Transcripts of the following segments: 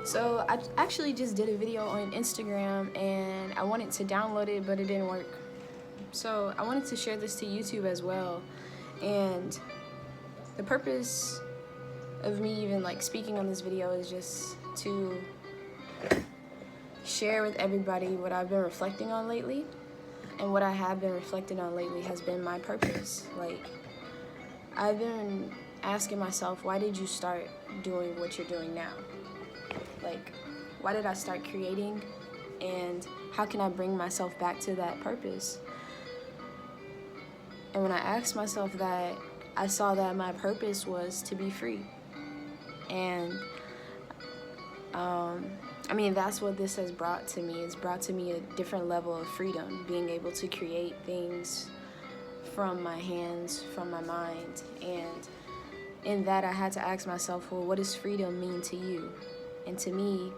So I actually just did a video on Instagram and I wanted to download it, but it didn't work. So I wanted to share this to YouTube as well. And the purpose of me even like speaking on this video is just to share with everybody what I've been reflecting on lately. And what I have been reflecting on lately has been my purpose. Like, I've been asking myself, why did you start doing what you're doing now? Like, why did I start creating? And how can I bring myself back to that purpose? And when I asked myself that, I saw that my purpose was to be free. And I mean, that's what this has brought to me. It's brought to me a different level of freedom, being able to create things from my hands, from my mind. And in that, I had to ask myself, well, what does freedom mean to you? And to me,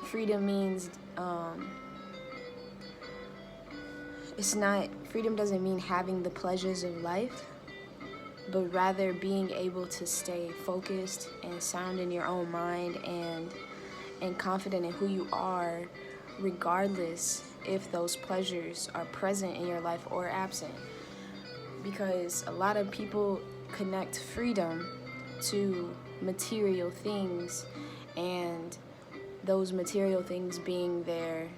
freedom means, freedom doesn't mean having the pleasures of life, but rather being able to stay focused and sound in your own mind and confident in who you are, regardless if those pleasures are present in your life or absent. Because a lot of people connect freedom to material things, and those material things being there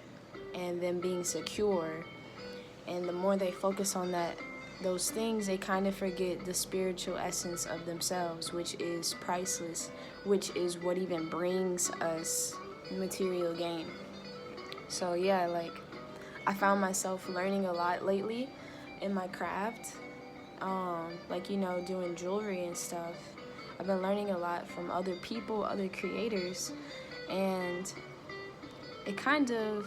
and them being secure. And the more they focus on those things, they kind of forget the spiritual essence of themselves, which is priceless, which is what even brings us material gain. So yeah, like, I found myself learning a lot lately in my craft, like, doing jewelry and stuff. I've been learning a lot from other people, other creators, and it kind of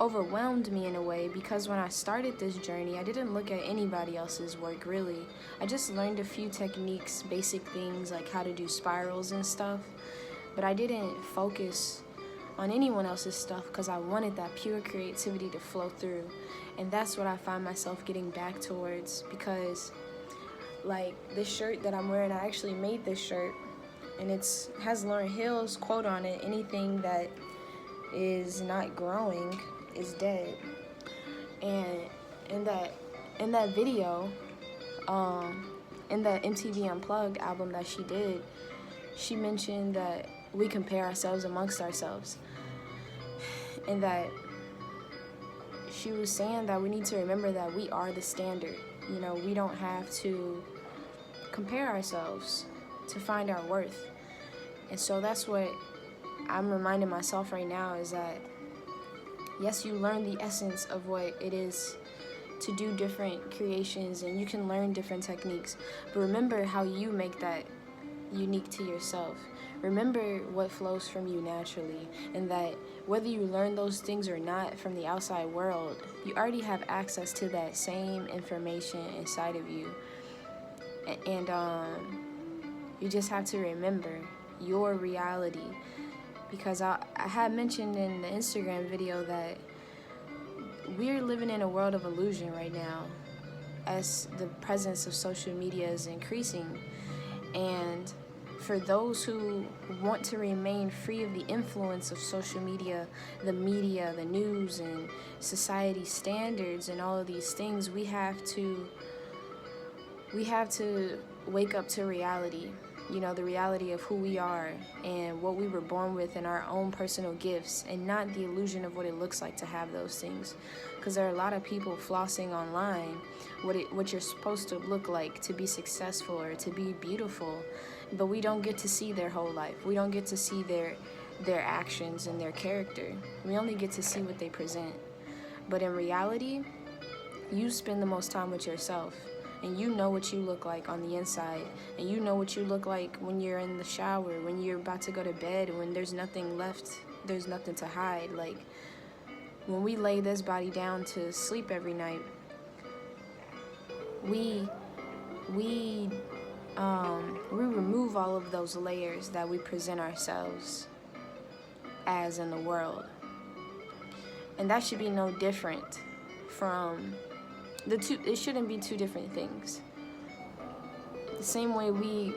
overwhelmed me in a way, because when I started this journey, I didn't look at anybody else's work really. I just learned a few techniques, basic things like how to do spirals and stuff, but I didn't focus on anyone else's stuff because I wanted that pure creativity to flow through. And that's what I find myself getting back towards, because like this shirt that I'm wearing, I actually made this shirt, and it has Lauryn Hill's quote on it: anything that is not growing is dead. And in that video, in that MTV Unplugged album that she did, she mentioned that we compare ourselves amongst ourselves, and that she was saying that we need to remember that we are the standard. We don't have to compare ourselves to find our worth. And so that's what I'm reminding myself right now, is that yes, you learn the essence of what it is to do different creations, and you can learn different techniques, but remember how you make that unique to yourself. Remember what flows from you naturally, and that whether you learn those things or not from the outside world, you already have access to that same information inside of you. And you just have to remember your reality. Because I had mentioned in the Instagram video that we're living in a world of illusion right now, as the presence of social media is increasing. And for those who want to remain free of the influence of social media, the news, and society standards and all of these things, we have to wake up to reality. The reality of who we are and what we were born with, and our own personal gifts, and not the illusion of what it looks like to have those things. Because there are a lot of people flossing online what you're supposed to look like to be successful or to be beautiful, but we don't get to see their whole life. We don't get to see their actions and their character. We only get to see what they present. But in reality, you spend the most time with yourself. And you know what you look like on the inside. And you know what you look like when you're in the shower, when you're about to go to bed, when there's nothing left, there's nothing to hide. Like, when we lay this body down to sleep every night, we remove all of those layers that we present ourselves as in the world. And that should be no different from it shouldn't be two different things. The same way we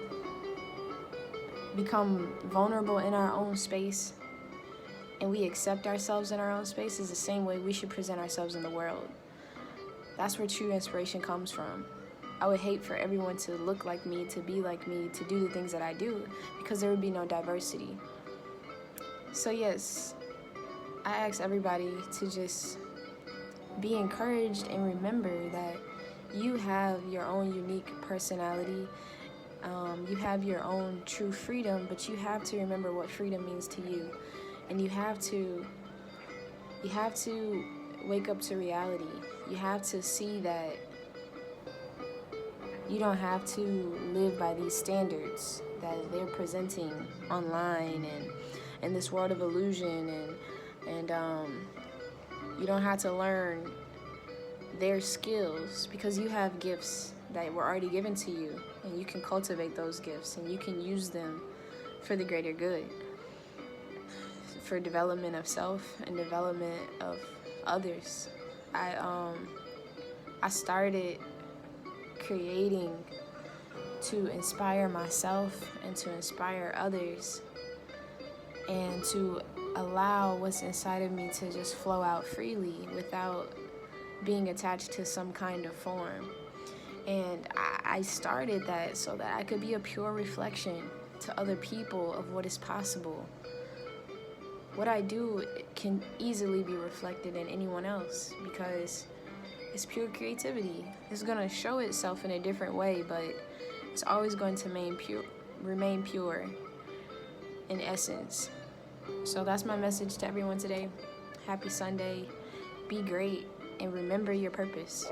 become vulnerable in our own space and we accept ourselves in our own space is the same way we should present ourselves in the world. That's where true inspiration comes from. I would hate for everyone to look like me, to be like me, to do the things that I do, because there would be no diversity. So yes, I ask everybody to just be encouraged and remember that you have your own unique personality. You have your own true freedom, but you have to remember what freedom means to you. And you have to wake up to reality. You have to see that you don't have to live by these standards that they're presenting online and in this world of illusion, and you don't have to learn their skills, because you have gifts that were already given to you, and you can cultivate those gifts and you can use them for the greater good, for development of self and development of others. I started creating to inspire myself and to inspire others, and to allow what's inside of me to just flow out freely without being attached to some kind of form. And I started that so that I could be a pure reflection to other people of what is possible. What I do can easily be reflected in anyone else, because it's pure creativity. It's going to show itself in a different way, but it's always going to remain pure in essence. So that's my message to everyone today. Happy Sunday. Be great, and remember your purpose.